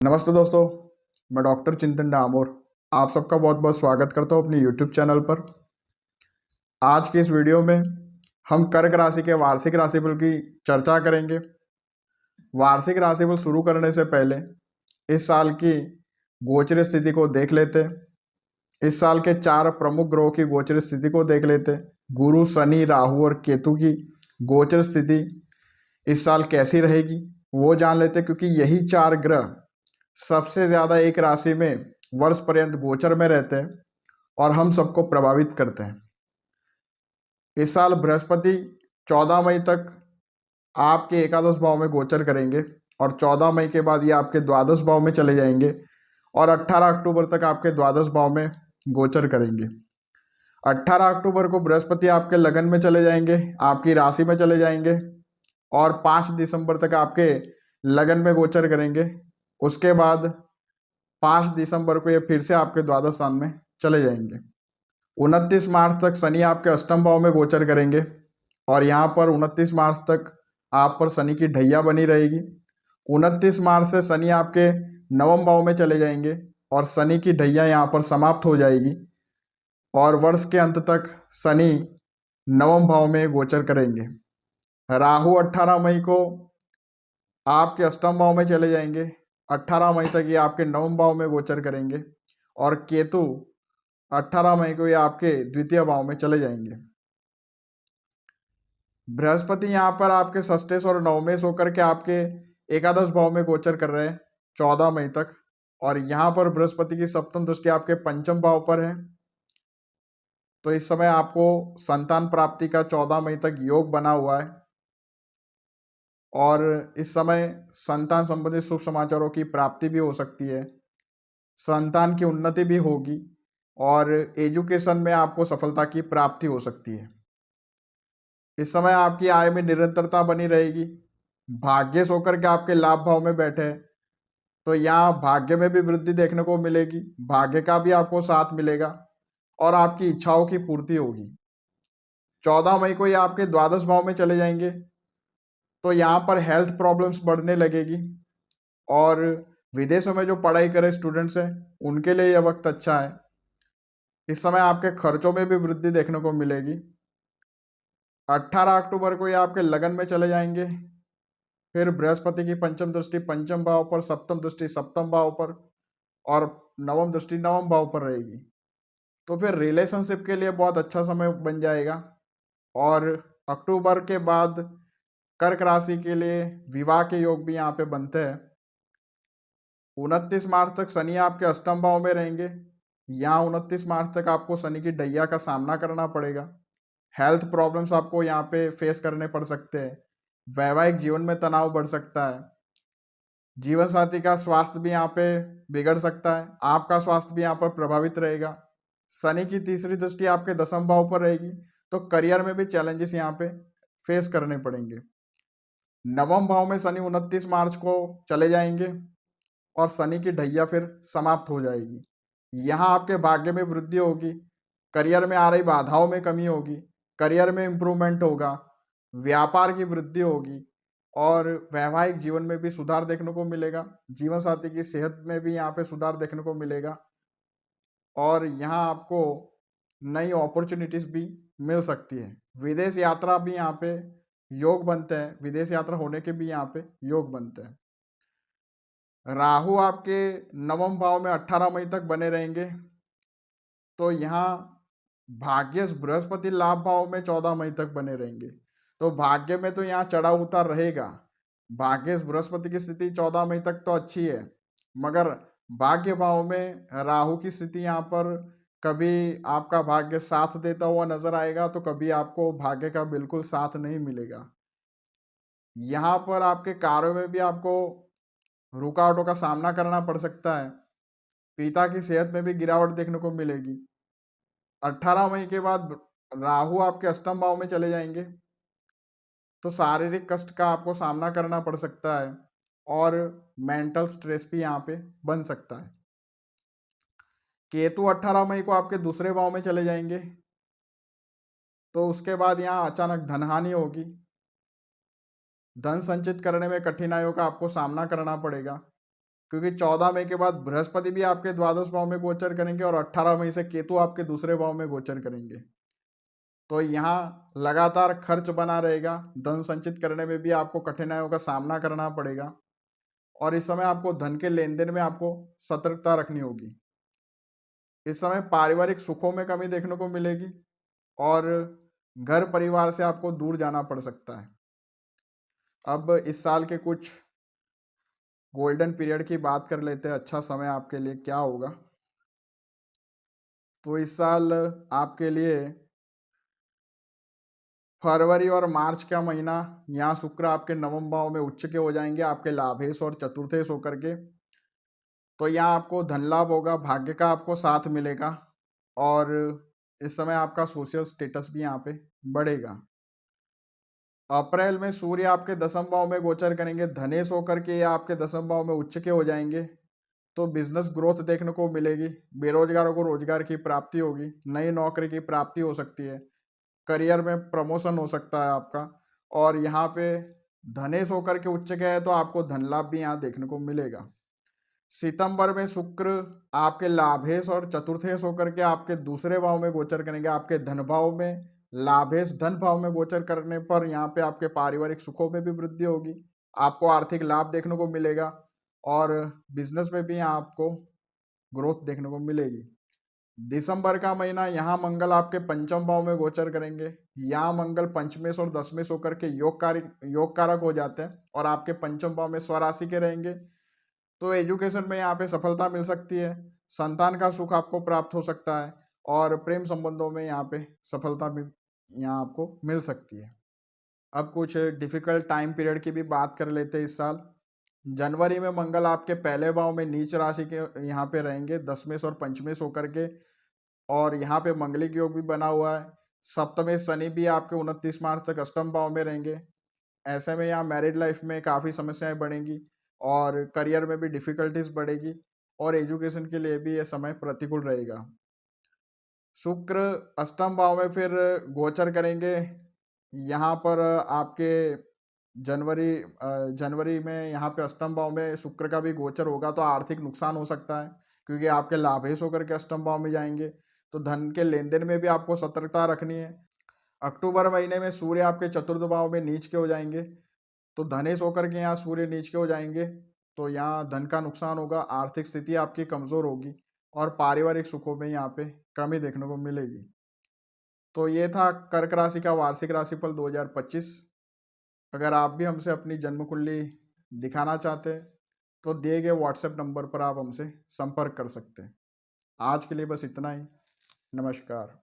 नमस्ते दोस्तों, मैं डॉक्टर चिंतन डामोर आप सबका बहुत बहुत स्वागत करता हूँ अपने यूट्यूब चैनल पर। आज के इस वीडियो में हम कर्क राशि के वार्षिक राशिफल की चर्चा करेंगे। वार्षिक राशिफल शुरू करने से पहले इस साल की गोचर स्थिति को देख लेते हैं। इस साल के 4 प्रमुख ग्रहों की गोचर स्थिति को देख लेते हैं। गुरु, शनि, राहु और केतु की गोचर स्थिति इस साल कैसी रहेगी वो जान लेते हैं, क्योंकि यही 4 ग्रह सबसे ज़्यादा एक राशि में वर्ष पर्यंत गोचर में रहते हैं और हम सबको प्रभावित करते हैं। इस साल बृहस्पति 14 मई तक आपके एकादश भाव में गोचर करेंगे और 14 मई के बाद ये आपके द्वादश भाव में चले जाएंगे और 18 अक्टूबर तक आपके द्वादश भाव में गोचर करेंगे। 18 अक्टूबर को बृहस्पति आपके लगन में चले जाएंगे, आपकी राशि में चले जाएंगे और 5 दिसंबर तक आपके लगन में गोचर करेंगे। उसके बाद 5 दिसंबर को ये फिर से आपके द्वादश स्थान में चले जाएंगे। 29 मार्च तक शनि आपके अष्टम भाव में गोचर करेंगे और यहाँ पर 29 मार्च तक आप पर शनि की ढैया बनी रहेगी। 29 मार्च से शनि आपके नवम भाव में चले जाएंगे और शनि की ढैया यहाँ पर समाप्त हो जाएगी और वर्ष के अंत तक शनि नवम भाव में गोचर करेंगे। राहु 18 मई को आपके अष्टम भाव में चले जाएंगे। 18 मई तक ये आपके नवम भाव में गोचर करेंगे और केतु 18 मई को ये आपके द्वितीय भाव में चले जाएंगे। बृहस्पति यहाँ पर आपके षष्ठेश और नवमेश होकर के आपके एकादश भाव में गोचर कर रहे हैं 14 मई तक, और यहाँ पर बृहस्पति की सप्तम दृष्टि आपके पंचम भाव पर है। तो इस समय आपको संतान प्राप्ति का 14 मई तक योग बना हुआ है और इस समय संतान संबंधित शुभ समाचारों की प्राप्ति भी हो सकती है, संतान की उन्नति भी होगी और एजुकेशन में आपको सफलता की प्राप्ति हो सकती है। इस समय आपकी आय में निरंतरता बनी रहेगी। भाग्यश होकर के आपके लाभ भाव में बैठे हैं तो यहाँ भाग्य में भी वृद्धि देखने को मिलेगी, भाग्य का भी आपको साथ मिलेगा और आपकी इच्छाओं की पूर्ति होगी। 14 मई को ये आपके द्वादश भाव में चले जाएंगे तो यहाँ पर हेल्थ प्रॉब्लम्स बढ़ने लगेगी और विदेशों में जो पढ़ाई करे स्टूडेंट्स हैं उनके लिए यह वक्त अच्छा है। इस समय आपके खर्चों में भी वृद्धि देखने को मिलेगी। 18 अक्टूबर को ये आपके लगन में चले जाएंगे। फिर बृहस्पति की पंचम दृष्टि पंचम भाव पर, सप्तम दृष्टि सप्तम भाव पर और नवम दृष्टि नवम भाव पर रहेगी। तो फिर रिलेशनशिप के लिए बहुत अच्छा समय बन जाएगा और अक्टूबर के बाद कर्क राशि के लिए विवाह के योग भी यहाँ पे बनते हैं। 29 मार्च तक शनि आपके अष्टम भाव में रहेंगे। यहाँ 29 मार्च तक आपको शनि की ढैया का सामना करना पड़ेगा। हेल्थ प्रॉब्लम्स आपको यहाँ पे फेस करने पड़ सकते हैं। वैवाहिक जीवन में तनाव बढ़ सकता है। जीवन साथी का स्वास्थ्य भी यहाँ पे बिगड़ सकता है। आपका स्वास्थ्य भी यहाँ पर प्रभावित रहेगा। शनि की तीसरी दृष्टि आपके दसम भाव पर रहेगी तो करियर में भी चैलेंजेस यहाँ पे फेस करने पड़ेंगे। नवम भाव में शनि 29 मार्च को चले जाएंगे और शनि की ढैया फिर समाप्त हो जाएगी। यहाँ आपके भाग्य में वृद्धि होगी, करियर में आ रही बाधाओं में कमी होगी, करियर में इम्प्रूवमेंट होगा, व्यापार की वृद्धि होगी और वैवाहिक जीवन में भी सुधार देखने को मिलेगा। जीवन साथी की सेहत में भी यहाँ पे सुधार देखने को मिलेगा और यहाँ आपको नई अपॉर्चुनिटीज भी मिल सकती है। विदेश यात्रा भी यहाँ पे योग बनते हैं, विदेश यात्रा होने के भी यहाँ पे योग बनते हैं। राहु आपके नवम भाव में 18 मई तक बने रहेंगे तो यहाँ भाग्यश बृहस्पति लाभ भाव में 14 मई तक बने रहेंगे। तो भाग्य में तो यहाँ चढ़ाव उतार रहेगा। भाग्यश बृहस्पति की स्थिति 14 मई तक तो अच्छी है, मगर भाग्य भाव में राहु की स्थिति यहाँ पर कभी आपका भाग्य साथ देता हुआ नजर आएगा तो कभी आपको भाग्य का बिल्कुल साथ नहीं मिलेगा। यहाँ पर आपके कार्यों में भी आपको रुकावटों का सामना करना पड़ सकता है। पिता की सेहत में भी गिरावट देखने को मिलेगी। 18 मई के बाद राहु आपके अष्टम भाव में चले जाएंगे तो शारीरिक कष्ट का आपको सामना करना पड़ सकता है और मेंटल स्ट्रेस भी यहाँ पे बन सकता है। केतु 18 मई को आपके दूसरे भाव में चले जाएंगे तो उसके बाद यहाँ अचानक धनहानि होगी। धन संचित करने में कठिनाइयों का आपको सामना करना पड़ेगा। क्योंकि 14 मई के बाद बृहस्पति भी आपके द्वादश भाव में गोचर करेंगे और 18 मई से केतु आपके दूसरे भाव में गोचर करेंगे। तो यहाँ लगातार खर्च बना रहेगा, धन संचित करने में भी आपको कठिनाइयों का सामना करना पड़ेगा और इस समय आपको धन के लेन देन में आपको सतर्कता रखनी होगी। इस समय पारिवारिक सुखों में कमी देखने को मिलेगी और घर परिवार से आपको दूर जाना पड़ सकता है। अब इस साल के कुछ गोल्डन पीरियड की बात कर लेते हैं, अच्छा समय आपके लिए क्या होगा। तो इस साल आपके लिए फरवरी और मार्च का महीना, यहाँ शुक्र आपके नवम भाव में उच्च के हो जाएंगे आपके लाभेश और चतुर्थेश होकर के। तो यहाँ आपको धन लाभ होगा, भाग्य का आपको साथ मिलेगा और इस समय आपका सोशल स्टेटस भी यहाँ पे बढ़ेगा। अप्रैल में सूर्य आपके दसम भाव में गोचर करेंगे, धनेश होकर के ये आपके दसम भाव में उच्च के हो जाएंगे। तो बिजनेस ग्रोथ देखने को मिलेगी, बेरोजगारों को रोजगार की प्राप्ति होगी, नई नौकरी की प्राप्ति हो सकती है, करियर में प्रमोशन हो सकता है आपका। और यहाँ पे धनेश होकर के उच्च गया है तो आपको धन लाभ भी यहाँ देखने को मिलेगा। सितंबर में शुक्र आपके लाभेश और चतुर्थेश होकर के आपके दूसरे भाव में गोचर करेंगे, आपके धन भाव में। लाभेश धन भाव में गोचर करने पर यहाँ पे आपके पारिवारिक सुखों में भी वृद्धि होगी, आपको आर्थिक लाभ देखने को मिलेगा और बिजनेस में भी यहाँ आपको ग्रोथ देखने को मिलेगी। दिसंबर का महीना, यहाँ मंगल आपके पंचम भाव में गोचर करेंगे। यहाँ मंगल पंचमेश और दसमेश होकर के योग कारक हो जाते हैं और आपके पंचम भाव में स्वराशि के रहेंगे। तो एजुकेशन में यहाँ पे सफलता मिल सकती है, संतान का सुख आपको प्राप्त हो सकता है और प्रेम संबंधों में यहाँ पे सफलता भी यहाँ आपको मिल सकती है। अब कुछ डिफिकल्ट टाइम पीरियड की भी बात कर लेते हैं इस साल। जनवरी में मंगल आपके पहले भाव में नीच राशि के यहाँ पे रहेंगे, दसमेश और पंचमेश होकर के, और यहाँ पे मंगलिक योग भी बना हुआ है। सप्तमेश शनि भी आपके 29 मार्च तक अष्टम भाव में रहेंगे। ऐसे में यहाँ मैरिड लाइफ में काफ़ी समस्याएं बढ़ेंगी और करियर में भी डिफिकल्टीज बढ़ेगी और एजुकेशन के लिए भी ये समय प्रतिकूल रहेगा। शुक्र अष्टम भाव में फिर गोचर करेंगे। यहाँ पर आपके जनवरी में यहाँ पे अष्टम भाव में शुक्र का भी गोचर होगा तो आर्थिक नुकसान हो सकता है, क्योंकि आपके लाभेश होकर के अष्टम भाव में जाएंगे तो धन के लेन देन में भी आपको सतर्कता रखनी है। अक्टूबर महीने में सूर्य आपके चतुर्थ भाव में नीच के हो जाएंगे, तो धनेश होकर के यहाँ सूर्य नीच के हो जाएंगे तो यहाँ धन का नुकसान होगा, आर्थिक स्थिति आपकी कमजोर होगी और पारिवारिक सुखों में यहाँ पे कमी देखने को मिलेगी। तो ये था कर्क राशि का वार्षिक राशिफल 2025। अगर आप भी हमसे अपनी जन्म कुंडली दिखाना चाहते हैं तो दिए गए व्हाट्सएप नंबर पर आप हमसे संपर्क कर सकते हैं। आज के लिए बस इतना ही। नमस्कार।